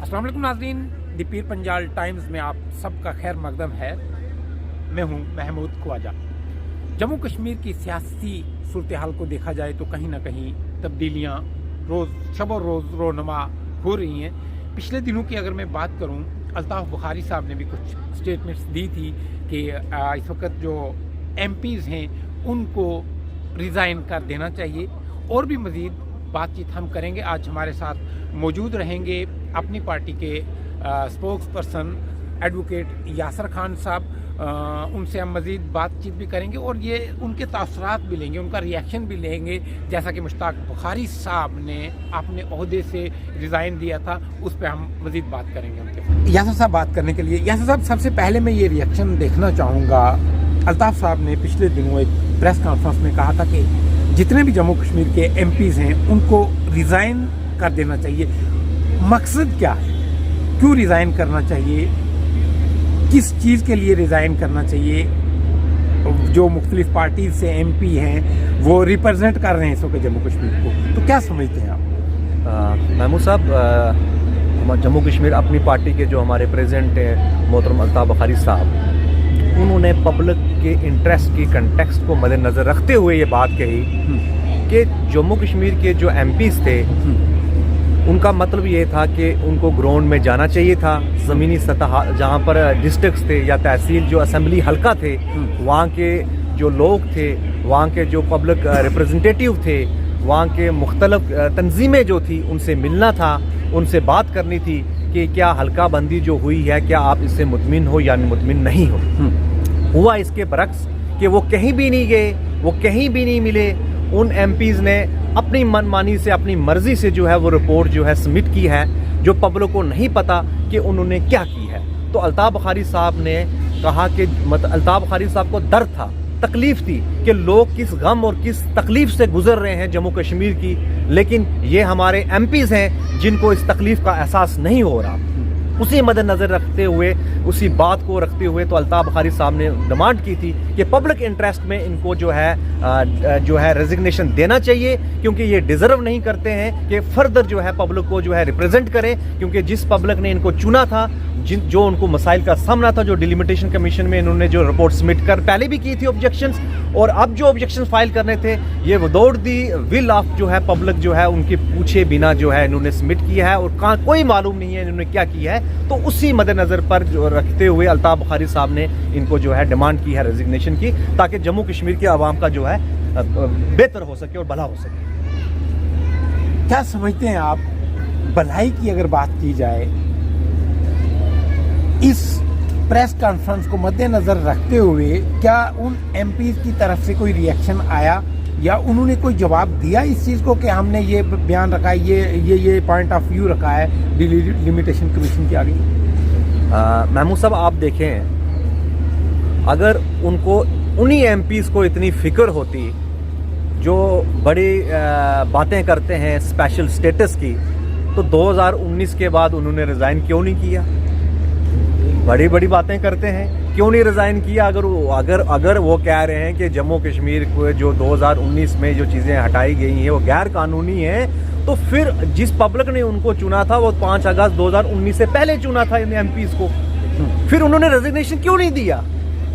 अस्सलाम वालेकुम नाज़रीन, दी पीर पंजाल टाइम्स में आप सबका खैर मकदम है। मैं हूं महमूद ख्वाजा। जम्मू कश्मीर की सियासी सूरत हाल को देखा जाए तो कहीं ना कहीं तब्दीलियां रोज़ शब रोज़ रोनमा हो रही हैं। पिछले दिनों की अगर मैं बात करूं, अल्ताफ़ बुखारी साहब ने भी कुछ स्टेटमेंट्स दी थी कि इस वक्त जो MPs हैं उनको रिज़ाइन कर देना चाहिए। और भी मज़ीद बातचीत हम करेंगे। आज हमारे साथ मौजूद रहेंगे अपनी पार्टी के spokesperson advocate Yasar Khan साहब। उनसे हम मज़ीद बातचीत भी करेंगे और ये उनके तासुरात भी लेंगे, उनका रिएक्शन भी लेंगे। जैसा कि मुश्ताक बुखारी साहब ने अपने ओहदे से रिज़ाइन दिया था, उस पर हम मज़ीद बात करेंगे उनके। यासर साहब बात करने के लिए, यासर साहब सबसे पहले मैं ये रिएक्शन देखना चाहूँगा। अल्ताफ़ साहब ने पिछले दिनों एक प्रेस कॉन्फ्रेंस में कहा था कि जितने भी जम्मू कश्मीर के MPs हैं उनको रिज़ाइन कर देना चाहिए। मकसद क्या है, क्यों रिज़ाइन करना चाहिए, किस चीज़ के लिए रिज़ाइन करना चाहिए? जो मुख्तलिफ पार्टी से MP हैं वो रिप्रेजेंट कर रहे हैं इस वक्त जम्मू कश्मीर को, तो क्या समझते हैं आप? महमूद साहब, जम्मू कश्मीर अपनी पार्टी के जो हमारे प्रेसिडेंट हैं मोहतरम अल्ताफ़ बुखारी साहब, उन्होंने पब्लिक के इंटरेस्ट की कंटेक्स्ट को मद्देनज़र रखते हुए ये बात कही कि जम्मू कश्मीर के जो MPs थे उनका मतलब ये था कि उनको ग्राउंड में जाना चाहिए था। ज़मीनी सतह जहाँ पर डिस्ट्रिक्ट्स थे या तहसील जो असेंबली हल्का थे, वहाँ के जो लोग थे, वहाँ के जो पब्लिक रिप्रेजेंटेटिव थे, वहाँ के मुख्तलिफ तंजीमें जो थी उनसे मिलना था, उनसे बात करनी थी कि क्या हल्का बंदी जो हुई है क्या आप इससे मुतमिन हो या मुतमिन नहीं हो। हुआ इसके बरक्स कि वो कहीं भी नहीं गए, वो कहीं भी नहीं मिले। उन MPs ने अपनी मनमानी से, अपनी मर्जी से जो है वो रिपोर्ट जो है सबमिट की है, जो पब्लिक को नहीं पता कि उन्होंने क्या की है। तो अल्ताफ़ बुखारी साहब ने कहा कि अल्ताफ़ बुखारी साहब को दर्द था, तकलीफ थी कि लोग किस गम और किस तकलीफ से गुजर रहे हैं जम्मू कश्मीर की, लेकिन ये हमारे MPs हैं जिनको इस तकलीफ का एहसास नहीं हो रहा। उसी मद्देनज़र रखते हुए, उसी बात को रखते हुए तो अल्ताफ़ बुखारी साहब ने डिमांड की थी कि पब्लिक इंटरेस्ट में इनको जो है रेजिग्नेशन देना चाहिए, क्योंकि ये डिज़र्व नहीं करते हैं कि फर्दर जो है पब्लिक को जो है रिप्रेजेंट करें। क्योंकि जिस पब्लिक ने इनको चुना था, जो उनको मसाइल का सामना था, जो डिलिमिटेशन कमीशन में इन्होंने जो रिपोर्ट सबमिट कर पहले भी की थी ऑब्जेक्शंस, और अब जो ऑब्जेक्शंस फाइल करने थे ये विदाउट दी विल ऑफ जो है पब्लिक जो है उनके पूछे बिना जो है इन्होंने सबमिट किया है, और कहाँ कोई मालूम नहीं है इन्होंने क्या किया है। तो उसी मद्देनज़र पर जो रखते हुए अल्ताफ़ बुखारी साहब ने इनको जो है डिमांड की है रेजिग्नेशन की, ताकि जम्मू कश्मीर के आवाम का जो है बेहतर हो सके और भला हो सके। क्या समझते हैं आप, भलाई की अगर बात की जाए, इस प्रेस कॉन्फ्रेंस को मद्देनजर रखते हुए क्या उन MPs की तरफ से कोई रिएक्शन आया या उन्होंने कोई जवाब दिया इस चीज़ को कि हमने ये बयान रखा है, ये पॉइंट ऑफ व्यू रखा है डिलिमिटेशन कमीशन के आगे? महमूद साहब, आप देखें, अगर उनको उन्हीं MPs को इतनी फिक्र होती जो बड़ी बातें करते हैं स्पेशल स्टेटस की, तो 2019 के बाद उन्होंने रिज़ाइन क्यों नहीं किया? बड़ी बड़ी बातें करते हैं, क्यों नहीं रिज़ाइन किया? अगर वो कह रहे हैं कि जम्मू कश्मीर को जो 2019 में जो चीज़ें हटाई गई हैं वो गैर कानूनी हैं, तो फिर जिस पब्लिक ने उनको चुना था वो 5 अगस्त 2019 से पहले चुना था इन MPs को, फिर उन्होंने रेजिग्नेशन क्यों नहीं दिया?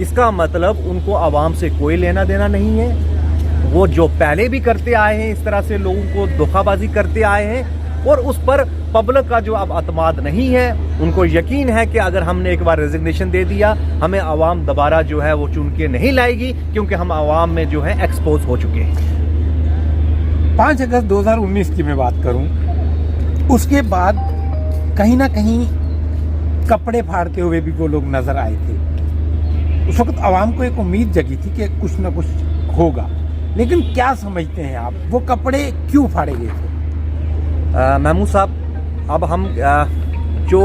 इसका मतलब उनको आवाम से कोई लेना देना नहीं है। वो जो पहले भी करते आए हैं, इस तरह से लोगों को धोखाबाजी करते आए हैं, और उस पर पब्लिक का जो अब अतमाद नहीं है। उनको यकीन है कि अगर हमने एक बार रेजिग्नेशन दे दिया, हमें आवाम दोबारा जो है वो चुन के नहीं लाएगी, क्योंकि हम आवाम में जो है एक्सपोज हो चुके हैं। 5 अगस्त 2019 की मैं बात करूं, उसके बाद कहीं ना कहीं कपड़े फाड़ते हुए भी वो लोग नजर आए थे। उस वक्त आवाम को एक उम्मीद जगी थी कि कुछ ना कुछ होगा, लेकिन क्या समझते हैं आप, वो कपड़े क्यों फाड़े गए थे? महमूद साहब, अब हम जो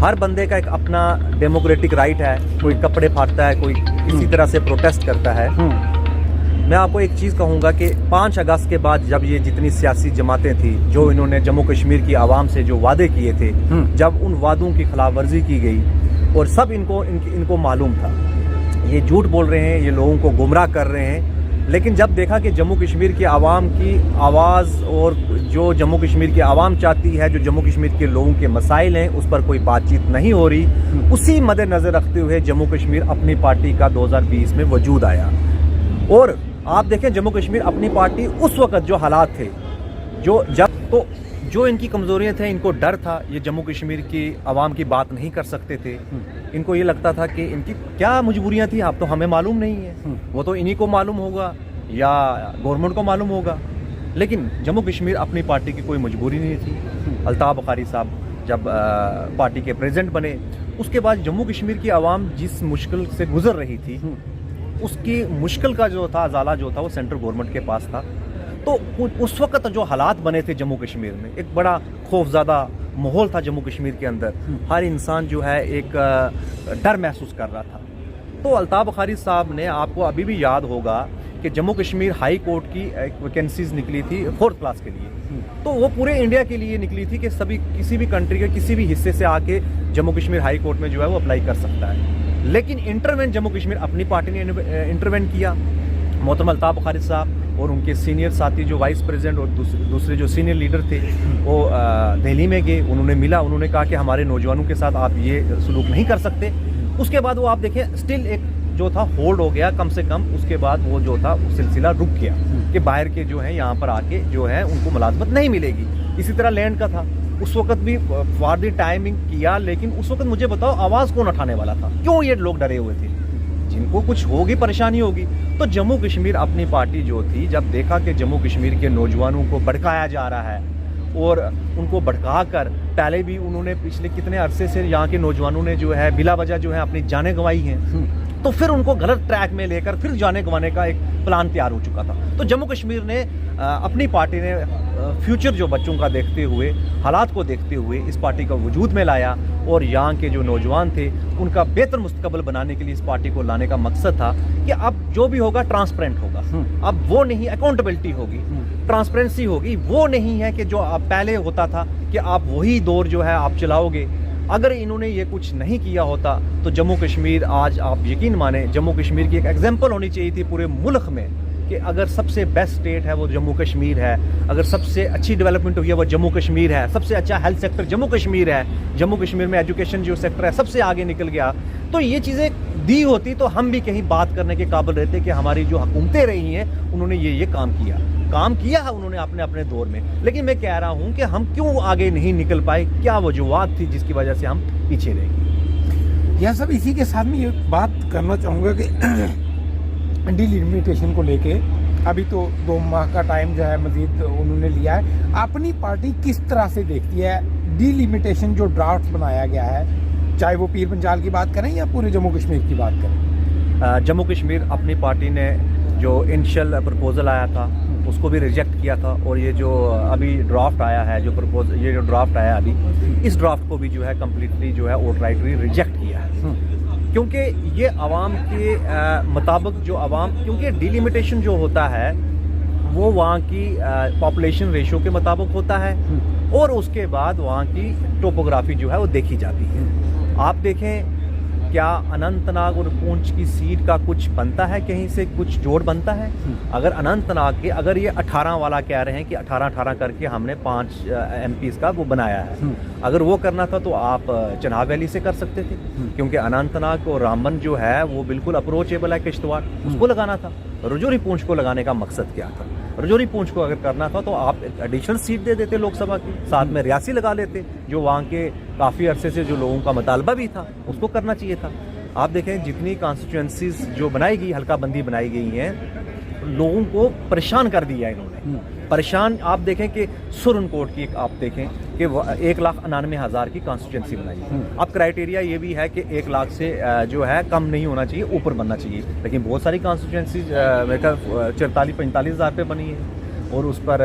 हर बंदे का एक अपना डेमोक्रेटिक राइट है, कोई कपड़े फाड़ता है, कोई इसी तरह से प्रोटेस्ट करता है। मैं आपको एक चीज़ कहूँगा कि 5 अगस्त के बाद जब ये जितनी सियासी जमातें थी, जो इन्होंने जम्मू कश्मीर की आवाम से जो वादे किए थे, जब उन वादों की खिलाफ वर्जी की गई और सब इनको मालूम था ये झूठ बोल रहे हैं, ये लोगों को गुमराह कर रहे हैं, लेकिन जब देखा कि जम्मू कश्मीर की आवाम की आवाज़ और जो जम्मू कश्मीर की आवाम चाहती है, जो जम्मू कश्मीर के लोगों के मसाइल हैं, उस पर कोई बातचीत नहीं हो रही, उसी मद्देनज़र रखते हुए जम्मू कश्मीर अपनी पार्टी का 2020 में वजूद आया। और आप देखें जम्मू कश्मीर अपनी पार्टी उस वक़्त जो हालात थे, जो इनकी कमज़ोरियाँ थे, इनको डर था, ये जम्मू कश्मीर की आवाम की बात नहीं कर सकते थे। इनको ये लगता था कि इनकी क्या मजबूरियाँ थी, अब तो हमें मालूम नहीं है, वो तो इन्हीं को मालूम होगा या गवर्नमेंट को मालूम होगा। लेकिन जम्मू कश्मीर अपनी पार्टी की कोई मजबूरी नहीं थी। अल्ताफ़ बुखारी साहब जब पार्टी के प्रेसिडेंट बने, उसके बाद जम्मू कश्मीर की आवाम जिस मुश्किल से गुजर रही थी, उसकी मुश्किल का जो था अजाला जो था वो सेंट्रल गवर्नमेंट के पास था। तो उस वक्त जो हालात बने थे जम्मू कश्मीर में, एक बड़ा खौफज़दा माहौल था जम्मू कश्मीर के अंदर। हर इंसान जो है एक डर महसूस कर रहा था। तो अल्ताफ़ बुखारी साहब ने, आपको अभी भी याद होगा कि जम्मू कश्मीर हाई कोर्ट की वैकेंसीज निकली थी 4th क्लास के लिए, तो वो पूरे इंडिया के लिए निकली थी कि सभी किसी भी कंट्री के किसी भी हिस्से से आके जम्मू कश्मीर हाई कोर्ट में जो है वो अप्लाई कर सकता है। लेकिन इंटरवेंट जम्मू कश्मीर अपनी पार्टी ने इंटरवेंट किया। मोहतरम अल्ताफ़ बुखारी साहब और उनके सीनियर साथी जो वाइस प्रेसिडेंट और दूसरे जो सीनियर लीडर थे, वो दिल्ली में गए, उन्होंने मिला, उन्होंने कहा कि हमारे नौजवानों के साथ आप ये सलूक नहीं कर सकते। उसके बाद वो आप देखें स्टिल एक जो था होल्ड हो गया, कम से कम उसके बाद वो जो था वो सिलसिला रुक गया कि बाहर के जो हैं यहाँ पर आके जो है उनको मुलाजमत नहीं मिलेगी। इसी तरह लैंड का था, उस वक्त भी फॉर द टाइमिंग किया, लेकिन उस वक्त मुझे बताओ आवाज़ कौन उठाने वाला था? क्यों ये लोग डरे हुए थे? जिनको कुछ होगी, परेशानी होगी। तो जम्मू कश्मीर अपनी पार्टी जो थी, जब देखा कि जम्मू कश्मीर के नौजवानों को भड़काया जा रहा है और उनको भड़का कर, पहले भी उन्होंने पिछले कितने अरसे से यहाँ के नौजवानों ने जो है बिला वजह जो है अपनी जानें गंवाई हैं, तो फिर उनको गलत ट्रैक में लेकर फिर जानें गंवाने का एक प्लान तैयार हो चुका था। तो जम्मू कश्मीर ने अपनी पार्टी ने फ्यूचर जो बच्चों का देखते हुए, हालात को देखते हुए इस पार्टी का वजूद में लाया और यहाँ के जो नौजवान थे उनका बेहतर मुस्तकबिल बनाने के लिए इस पार्टी को लाने का मकसद था कि अब जो भी होगा ट्रांसपेरेंट होगा। अब वो नहीं, अकाउंटेबिलिटी होगी, ट्रांसपेरेंसी होगी। वो नहीं है कि जो अब पहले होता था कि आप वही दौर जो है आप चलाओगे। अगर इन्होंने ये कुछ नहीं किया होता तो जम्मू कश्मीर आज, आप यकीन माने, जम्मू कश्मीर की एक एग्जाम्पल होनी चाहिए थी पूरे मुल्क में कि अगर सबसे बेस्ट स्टेट है वो जम्मू कश्मीर है, अगर सबसे अच्छी डेवलपमेंट हुई है वो जम्मू कश्मीर है, सबसे अच्छा हेल्थ सेक्टर जम्मू कश्मीर है, जम्मू कश्मीर में एजुकेशन जो सेक्टर है सबसे आगे निकल गया। तो ये चीज़ें दी होती तो हम भी कहीं बात करने के काबिल रहते कि हमारी जो हुकूमतें रही हैं उन्होंने ये काम किया है उन्होंने अपने अपने दौर में। लेकिन मैं कह रहा हूँ कि हम क्यों आगे नहीं निकल पाए, क्या वजूहत थी जिसकी वजह से हम पीछे रह गए। यह सब इसी के साथ में ये बात करना चाहूँगा कि डिलिमिटेशन को लेके अभी तो 2 माह का टाइम जो है मजीद उन्होंने लिया है। अपनी पार्टी किस तरह से देखती है डिलिमिटेशन जो ड्राफ्ट बनाया गया है, चाहे वो पीर पंजाल की बात करें या पूरे जम्मू कश्मीर की बात करें? जम्मू कश्मीर अपनी पार्टी ने जो इनिशियल प्रपोजल आया था उसको भी रिजेक्ट किया था, और ये जो अभी ड्राफ्ट आया है, ये जो ड्राफ्ट आया अभी, इस ड्राफ्ट को भी जो है कम्प्लीटली जो है आउटराइटली रिजेक्ट किया है। क्योंकि ये आवाम के मुताबिक जो आवाम, क्योंकि डिलिमिटेशन जो होता है वो वहाँ की पॉपुलेशन रेशो के मुताबिक होता है और उसके बाद वहाँ की टोपोग्राफी जो है वो देखी जाती है। आप देखें क्या अनंतनाग और पूंछ की सीट का कुछ बनता है, कहीं से कुछ जोड़ बनता है? अगर अनंतनाग के, अगर ये 18 वाला कह रहे हैं कि 18 करके हमने 5 MPs का वो बनाया है, अगर वो करना था तो आप चनाब वैली से कर सकते थे, क्योंकि अनंतनाग और रामबन जो है वो बिल्कुल अप्रोचेबल है किश्तवाड़, उसको लगाना था। रजौरी पूंछ को लगाने का मकसद क्या था? रजौरी पूंछ को अगर करना था तो आप एडिशनल सीट दे देते लोकसभा की, साथ में रियासी लगा लेते, जो वहाँ के काफ़ी अरसे से जो लोगों का मुतालबा भी था उसको करना चाहिए था। आप देखें जितनी कॉन्स्टिट्यूंसीज जो बनाई गई, हल्का बंदी बनाई गई हैं, लोगों को परेशान कर दिया इन्होंने, परेशान। आप देखें कि सुरनकोट की एक आप देखें कि 1,99,000 की कॉन्स्टिट्यूंसी बनाई। अब क्राइटेरिया ये भी है कि 1 लाख से जो है कम नहीं होना चाहिए, ऊपर बनना चाहिए, लेकिन बहुत सारी कॉन्स्टिट्यूंसी मेरे ख्याल 44-45 हज़ार पे बनी है और उस पर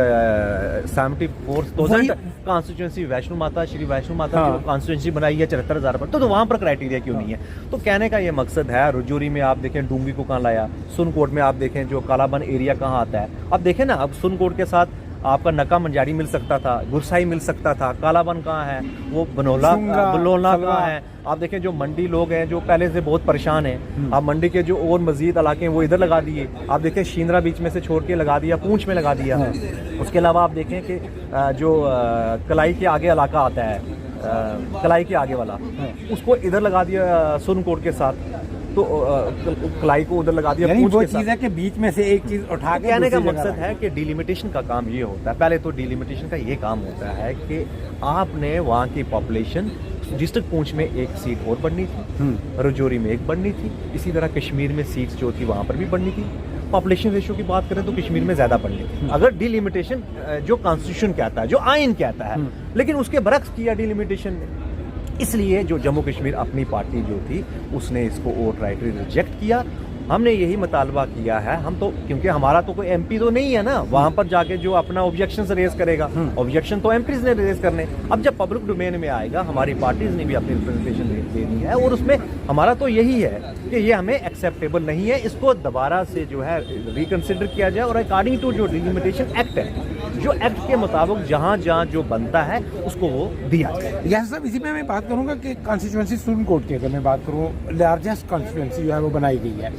74,000 कॉन्स्टिट्यूंसी वैष्णो माता, श्री वैष्णो माता की कॉन्स्टिट्यूंसी बनाई है 74,000 पर, तो वहाँ पर क्राइटेरिया क्यों नहीं है? तो कहने का ये मकसद है, रजौरी में आप देखें डूंगी को कहाँ लाया, सुनकोट में आप देखें जो कालाबन एरिया कहाँ आता है, अब देखें ना, अब सुनकोट के साथ आपका नका मंजारी मिल सकता था, गुरसाई मिल सकता था, कालाबन कहाँ है, वो बनोला कहाँ है। आप देखें जो मंडी लोग हैं जो पहले से बहुत परेशान हैं, आप मंडी के जो और मजीद इलाके हैं वो इधर लगा दिए। आप देखें शिंद्रा बीच में से छोड़ के लगा दिया, पूंछ में लगा दिया। उसके अलावा आप देखें कि जो कलाई के आगे इलाका आता है, कलाई के आगे वाला, उसको इधर लगा दिया सुरनकोट के साथ, तो कलाई को उधर लगा दिया। वो चीज़ है कि बीच में से एक चीज उठा के कहने का मकसद है कि डिलिमिटेशन का काम ये होता है। पहले तो डिलिमिटेशन का ये काम होता है कि आपने वहाँ की पॉपुलेशन, डिस्ट्रिक्ट पूंछ में एक सीट और बढ़नी थी, राजौरी में एक बढ़नी थी, इसी तरह कश्मीर में सीट्स जो थी वहाँ पर भी बढ़नी थी। पॉपुलेशन रेशियो की बात करें तो कश्मीर में ज़्यादा बढ़नी थी अगर डिलिमिटेशन जो कॉन्स्टिट्यूशन कहता है, जो आइन कहता है, लेकिन उसके बरक्स किया डिलिमिटेशन ने। इसलिए जो जम्मू कश्मीर अपनी पार्टी जो थी उसने इसको ओवरराइटली रिजेक्ट किया। हमने यही मुतालबा किया है, हम तो, क्योंकि हमारा तो कोई एमपी तो नहीं है ना वहाँ पर जाके जो अपना ऑब्जेक्शन रेज करेगा, ऑब्जेक्शन तो एमपीज ने रेज करने। अब जब पब्लिक डोमेन में आएगा, हमारी पार्टीज ने भी अपनी रिप्रेजेंटेशन देनी है, और उसमें हमारा तो यही है कि ये हमें एक्सेप्टेबल नहीं है, इसको दोबारा से जो है रिकन्सिडर किया जाए, और अकॉर्डिंग टू जो डिलिमिटेशन एक्ट है, जो एक्ट के मुताबिक जहाँ जहाँ जो बनता है उसको वो दिया जाए। यह सब इसी में मैं बात करूंगा कि कॉन्स्टिट्यूंसी सुप्रीम कोर्ट की अगर मैं बात करूं, लार्जेस्ट कॉन्स्टिट्यूंसी जो है वो बनाई गई है।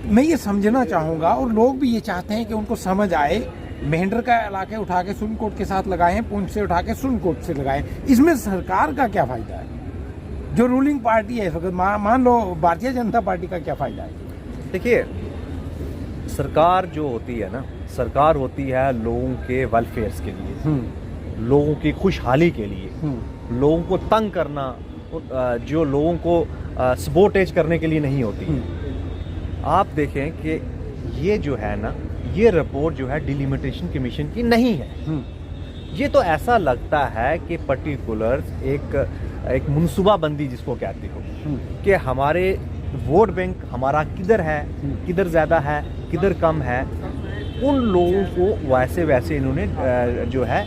मैं ये समझना चाहूँगा, और लोग भी ये चाहते हैं कि उनको समझ आए, महेंद्र का इलाके उठा के सुप्रीम कोर्ट के साथ लगाए हैं, पूंछ से उठा के सुप्रीम कोर्ट से लगाए, इसमें सरकार का क्या फ़ायदा है? जो रूलिंग पार्टी है इस वक्त, मान लो भारतीय जनता पार्टी का क्या फ़ायदा है? देखिए, सरकार जो होती है ना, सरकार होती है लोगों के वेलफेयर्स के लिए, लोगों की खुशहाली के लिए, लोगों को तंग करना, जो लोगों को सपोर्टेज करने के लिए नहीं होती। आप देखें कि ये जो है ना, ये रिपोर्ट जो है डिलिमिटेशन कमीशन की नहीं है। ये तो ऐसा लगता है कि पर्टिकुलर एक मनसूबाबंदी जिसको कहते हो, कि हमारे वोट बैंक हमारा किधर है, किधर ज़्यादा है, किधर कम है, उन लोगों को वैसे वैसे इन्होंने जो है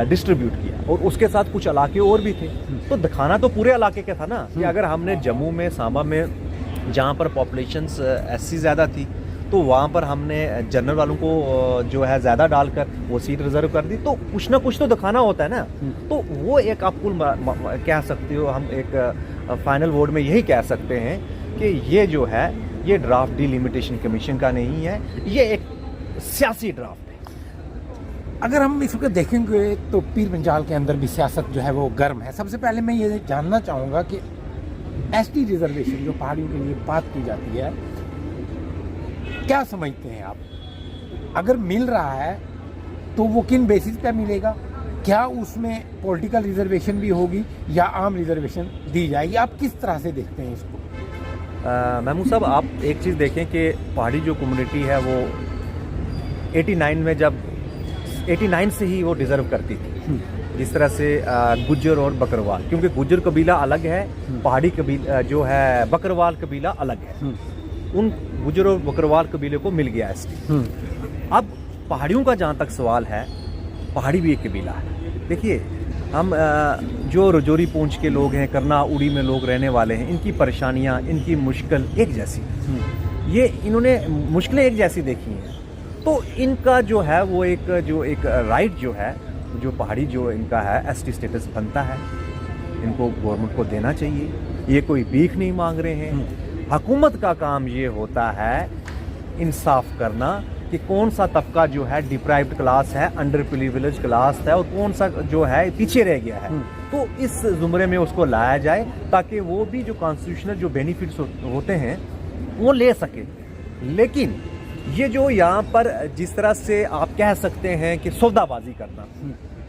डिस्ट्रीब्यूट किया। और उसके साथ कुछ इलाके और भी थे, तो दिखाना तो पूरे इलाके का था ना, कि अगर हमने जम्मू में, सांबा में, जहाँ पर पॉपुलेशन एससी ज़्यादा थी, तो वहाँ पर हमने जनरल वालों को जो है ज़्यादा डालकर वो सीट रिजर्व कर दी, तो कुछ ना कुछ तो दिखाना होता है ना। तो वो एक आप कुल कह सकते हो, हम एक फाइनल वर्ड में यही कह सकते हैं कि ये जो है, ये ड्राफ्ट डिलिमिटेशन कमीशन का नहीं है, ये एक सियासी ड्राफ्ट है। अगर हम इस वक्त देखेंगे तो पीर पंजाल के अंदर भी सियासत जो है वो गर्म है। सबसे पहले मैं ये जानना चाहूँगा कि एसटी रिजर्वेशन जो पहाड़ियों के लिए बात की जाती है, क्या समझते हैं आप? अगर मिल रहा है तो वो किन बेसिस पे मिलेगा? क्या उसमें पॉलिटिकल रिजर्वेशन भी होगी या आम रिजर्वेशन दी जाएगी? आप किस तरह से देखते हैं इसको? महमूद साहब, आप एक चीज़ देखें कि पहाड़ी जो कम्युनिटी है वो 89 में, जब 89 से ही वो डिज़र्व करती थी, जिस तरह से गुज्जर और बकरवाल, क्योंकि गुज्जर कबीला अलग है, पहाड़ी कबीला जो है बकरवाल कबीला अलग है, उन गुज्जर और बकरवाल कबीले को मिल गया एसटी। अब पहाड़ियों का जहाँ तक सवाल है, पहाड़ी भी एक कबीला है। देखिए, हम जो राजौरी पूंछ के लोग हैं, करना उड़ी में लोग रहने वाले हैं, इनकी परेशानियाँ, इनकी मुश्किल एक जैसी, ये इन्होंने मुश्किलें एक जैसी देखी हैं, तो इनका जो है वो एक राइट जो है, जो पहाड़ी जो इनका है एसटी स्टेटस बनता है, इनको गवर्नमेंट को देना चाहिए। ये कोई भीख नहीं मांग रहे हैं। हुकूमत का काम ये होता है इंसाफ करना कि कौन सा तबका जो है डिप्राइव्ड क्लास है, अंडर प्रिविलेज क्लास है, और कौन सा जो है पीछे रह गया है, तो इस जुमरे में उसको लाया जाए, ताकि वो भी जो कॉन्स्टिट्यूशनल जो बेनिफिट्स होते हैं वो ले सके। लेकिन ये जो यहाँ पर जिस तरह से आप कह सकते हैं कि सौदाबाजी करना,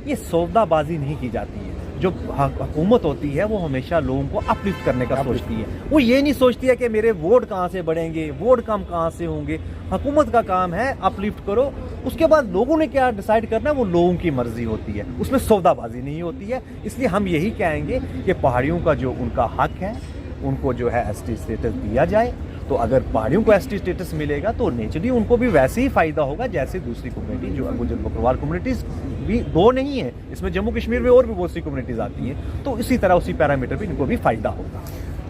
ये सौदाबाजी नहीं की जाती है। जो हुकूमत होती है वो हमेशा लोगों को अपलिफ्ट करने का सोचती है। वो ये नहीं सोचती है कि मेरे वोट कहाँ से बढ़ेंगे, वोट कम कहाँ से होंगे। हुकूमत का काम है अपलिफ्ट करो, उसके बाद लोगों ने क्या डिसाइड करना है वो लोगों की मर्जी होती है, उसमें सौदाबाजी नहीं होती है। इसलिए हम यही कहेंगे कि पहाड़ियों का जो उनका हक है, उनको जो है एसटी स्टेटस दिया जाए। तो अगर पहाड़ियों को एसटी स्टेटस मिलेगा तो नेचुरली उनको भी वैसे ही फ़ायदा होगा जैसे दूसरी कम्युनिटी, जो गुज्जर बकरवाल कम्युनिटीज़ भी दो नहीं है, इसमें जम्मू कश्मीर में और भी बहुत सी कम्युनिटीज़ आती हैं, तो इसी तरह उसी पैरामीटर पे इनको भी फ़ायदा होगा।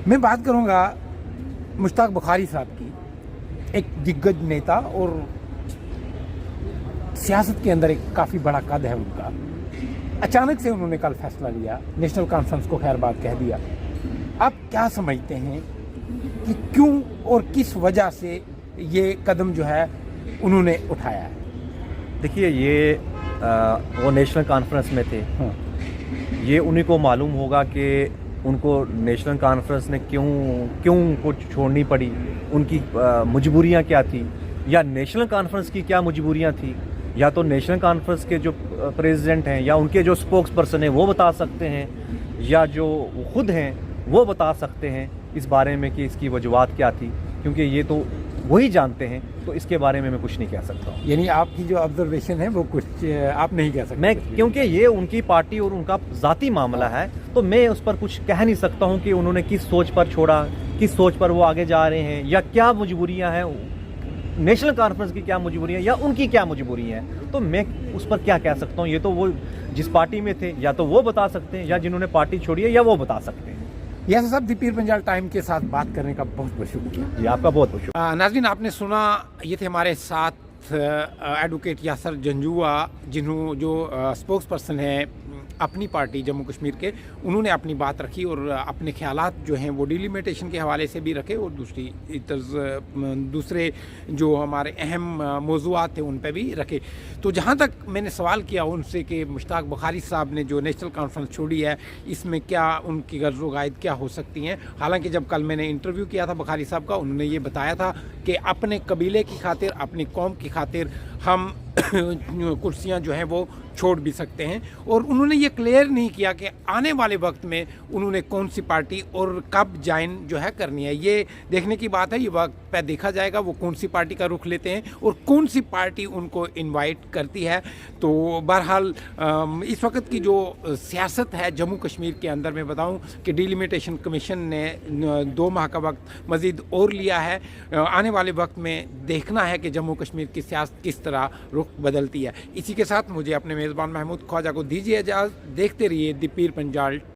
मैं बात करूँगा मुश्ताक बुखारी साहब की, एक दिग्गज नेता और सियासत के अंदर एक काफ़ी बड़ा कद है उनका। अचानक से उन्होंने कल फैसला लिया, नेशनल कॉन्फ्रेंस को खैरबाद कह दिया। आप क्या समझते हैं कि क्यों और किस वजह से ये कदम जो है उन्होंने उठाया है? देखिए, ये वो नेशनल कॉन्फ्रेंस में थे। हाँ। ये उन्हीं को मालूम होगा कि उनको नेशनल कॉन्फ्रेंस ने क्यों उनको छोड़नी पड़ी, उनकी मजबूरियां क्या थी, या नेशनल कॉन्फ्रेंस की क्या मजबूरियां थी, या तो नेशनल कॉन्फ्रेंस के जो प्रेसिडेंट हैं या उनके जो स्पोक्स पर्सन हैं वो बता सकते हैं, या जो खुद हैं वो बता सकते हैं इस बारे में कि इसकी वजूहत क्या थी, क्योंकि ये तो वही जानते हैं। तो इसके बारे में मैं कुछ नहीं कह सकता हूँ। यानी आपकी जो ऑब्जर्वेशन है वो कुछ आप नहीं कह सकते? मैं, क्योंकि ये उनकी पार्टी और उनका ज़ाती मामला है, तो मैं उस पर कुछ कह नहीं सकता हूँ कि उन्होंने किस सोच पर छोड़ा, किस सोच पर वो आगे जा रहे हैं, या क्या मजबूरियाँ हैं, नेशनल कॉन्फ्रेंस की क्या मजबूरियाँ या उनकी क्या मजबूरियाँ हैं। तो मैं उस पर क्या कह सकता हूँ? ये तो वो जिस पार्टी में थे या तो वो बता सकते हैं, या जिन्होंने पार्टी छोड़ी है या वो बता सकते हैं। यह सब दी पीर पंजाल टाइम के साथ बात करने का बहुत बहुत शुक्रिया जी, आपका बहुत बहुत शुक्रिया। नाज़रीन, आपने सुना, ये थे हमारे साथ एडवोकेट यासर जंजुआ, जो स्पोक्स पर्सन है अपनी पार्टी जम्मू कश्मीर के। उन्होंने अपनी बात रखी और अपने ख्यालात जो हैं वो डिलिमिटेशन के हवाले से भी रखे, और दूसरे जो हमारे अहम मौज़ूआत थे उन पर भी रखे। तो जहाँ तक मैंने सवाल किया उनसे कि मुश्ताक बुखारी साहब ने जो नेशनल कॉन्फ्रेंस छोड़ी है, इसमें क्या उनकी गर्ज़ वायद क्या हो सकती हैं। हालांकि जब कल मैंने इंटरव्यू किया था बुखारी साहब का, उन्होंने ये बताया था कि अपने कबीले की खातिर, अपनी कौम की खातिर हम कुर्सियां जो हैं वो छोड़ भी सकते हैं। और उन्होंने ये क्लियर नहीं किया कि आने वाले वक्त में उन्होंने कौन सी पार्टी और कब ज्वाइन जो है करनी है। ये देखने की बात है, ये वक्त पे देखा जाएगा वो कौन सी पार्टी का रुख लेते हैं और कौन सी पार्टी उनको इनवाइट करती है। तो बहरहाल इस वक्त की जो सियासत है जम्मू कश्मीर के अंदर, मैं बताऊं कि डिलिमिटेशन कमीशन ने 2 माह का वक्त मज़ीद और लिया है। आने वाले वक्त में देखना है कि जम्मू कश्मीर की सियासत किस तरह रुख बदलती है। इसी के साथ मुझे अपने मेज़बान महमूद ख्वाजा को दीजिए इजाज़त। देखते रहिए दी पीर पंजाल।